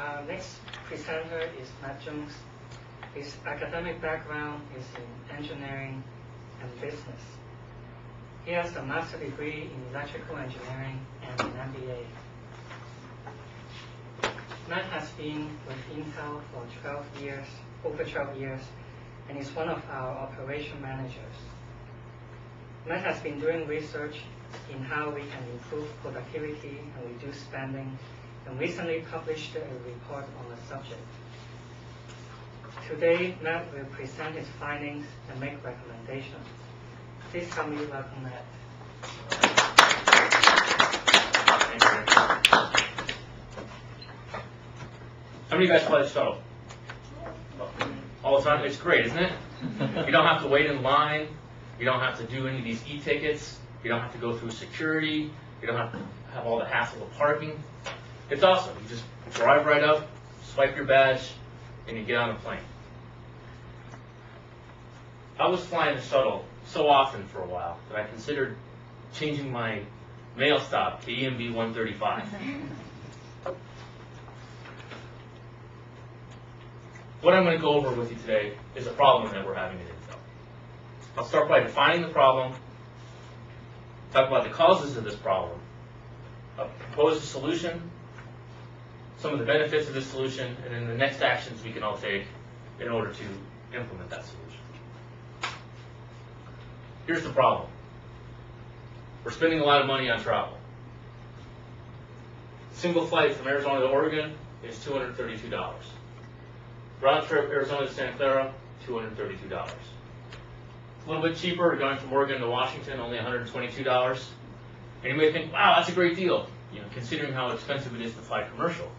Our next presenter is Matt Jones. His academic background is in engineering and business. He has a master's degree in electrical engineering and an MBA. Matt has been with Intel for over 12 years, and is one of our operation managers. Matt has been doing research in how we can improve productivity and reduce spending, and recently published a report on the subject. Today, Matt will present his findings and make recommendations. Please help me welcome Matt. How many of you guys fly the shuttle? All the time? It's great, isn't it? You don't have to wait in line. You don't have to do any of these e-tickets. You don't have to go through security. You don't have to have all the hassle of parking. It's awesome. You just drive right up, swipe your badge, and you get on a plane. I was flying the shuttle so often for a while that I considered changing my mail stop to EMB 135. What I'm going to go over with you today is a problem that we're having at Intel. I'll start by defining the problem, talk about the causes of this problem, propose a solution, some of the benefits of this solution, and then the next actions we can all take in order to implement that solution. Here's the problem. We're spending a lot of money on travel. Single flight from Arizona to Oregon is $232. Round trip Arizona to Santa Clara, $232. A little bit cheaper, going from Oregon to Washington, only $122. And you may think, wow, that's a great deal, considering how expensive it is to fly commercial.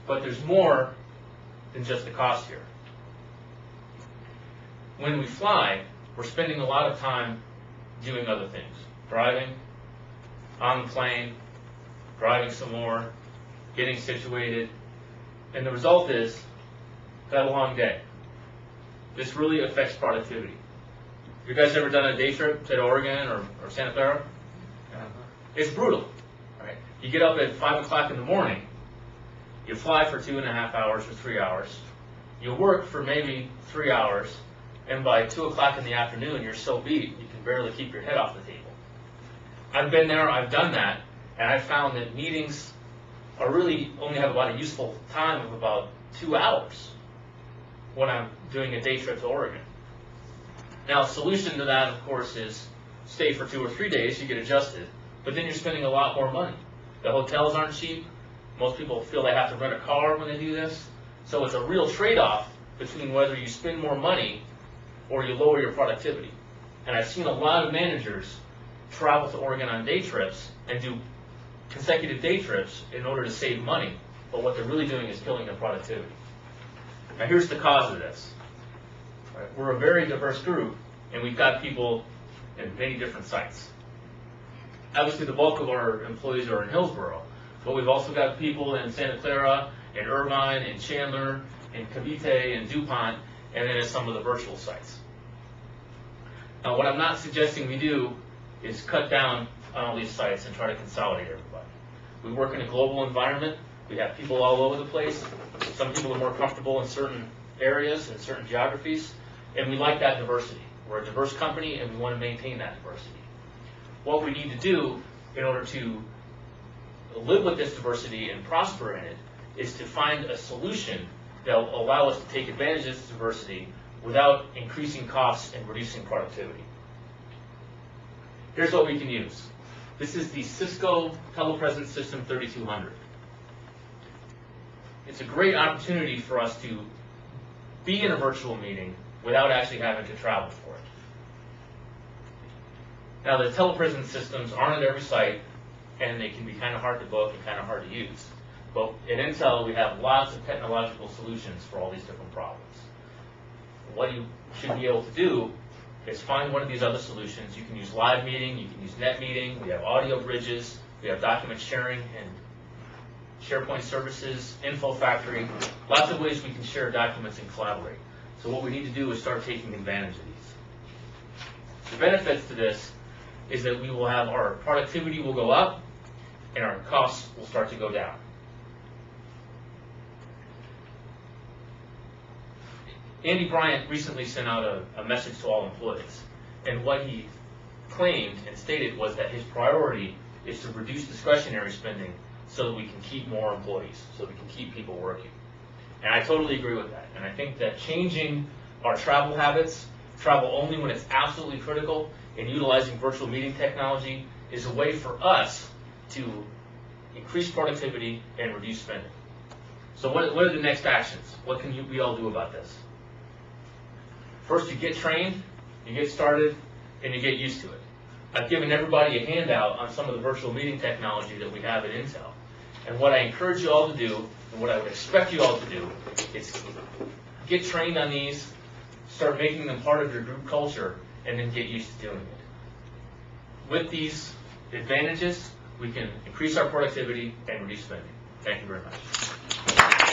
But there's more than just the cost here. When we fly, we're spending a lot of time doing other things. Driving, on the plane, driving some more, getting situated. And the result is that a long day. This really affects productivity. Have you guys ever done a day trip to Oregon or Santa Clara? It's brutal. Right? You get up at 5 o'clock in the morning, you fly for 2.5 hours or 3 hours, you work for maybe 3 hours, and by 2 o'clock in the afternoon, you're so beat, you can barely keep your head off the table. I've been there, I've done that, and I've found that meetings are really only have about a useful time of about 2 hours when I'm doing a day trip to Oregon. Now, a solution to that, of course, is stay for 2 or 3 days, you get adjusted, but then you're spending a lot more money. The hotels aren't cheap. Most people feel they have to rent a car when they do this. So it's a real trade-off between whether you spend more money or you lower your productivity. And I've seen a lot of managers travel to Oregon on day trips and do consecutive day trips in order to save money, but what they're really doing is killing their productivity. Now here's the cause of this. Right, we're a very diverse group, and we've got people in many different sites. Obviously the bulk of our employees are in Hillsborough, but we've also got people in Santa Clara, in Irvine, in Chandler, in Cavite, in DuPont, and then at some of the virtual sites. Now what I'm not suggesting we do is cut down on all these sites and try to consolidate everybody. We work in a global environment. We have people all over the place. Some people are more comfortable in certain areas and certain geographies, and we like that diversity. We're a diverse company, and we want to maintain that diversity. What we need to do in order to live with this diversity and prosper in it is to find a solution that will allow us to take advantage of this diversity without increasing costs and reducing productivity. Here's what we can use. This is the Cisco Telepresence System 3200. It's a great opportunity for us to be in a virtual meeting without actually having to travel for it. Now, the telepresence systems aren't at every site, and they can be kind of hard to book and kind of hard to use. But at Intel, we have lots of technological solutions for all these different problems. What you should be able to do is find one of these other solutions. You can use live meeting, you can use net meeting, we have audio bridges, we have document sharing and SharePoint services, Info Factory, lots of ways we can share documents and collaborate. So what we need to do is start taking advantage of these. The benefits to this is that we will have our productivity will go up and our costs will start to go down. Andy Bryant recently sent out a message to all employees, and what he claimed and stated was that his priority is to reduce discretionary spending so that we can keep more employees, so we can keep people working. And I totally agree with that. And I think that changing our travel habits, travel only when it's absolutely critical, and utilizing virtual meeting technology is a way for us to increase productivity and reduce spending. So what are the next actions? What can we all do about this? First, you get trained, you get started, and you get used to it. I've given everybody a handout on some of the virtual meeting technology that we have at Intel. And what I encourage you all to do, and what I would expect you all to do, is get trained on these, start making them part of your group culture, and then get used to doing it. With these advantages, we can increase our productivity and reduce spending. Thank you very much.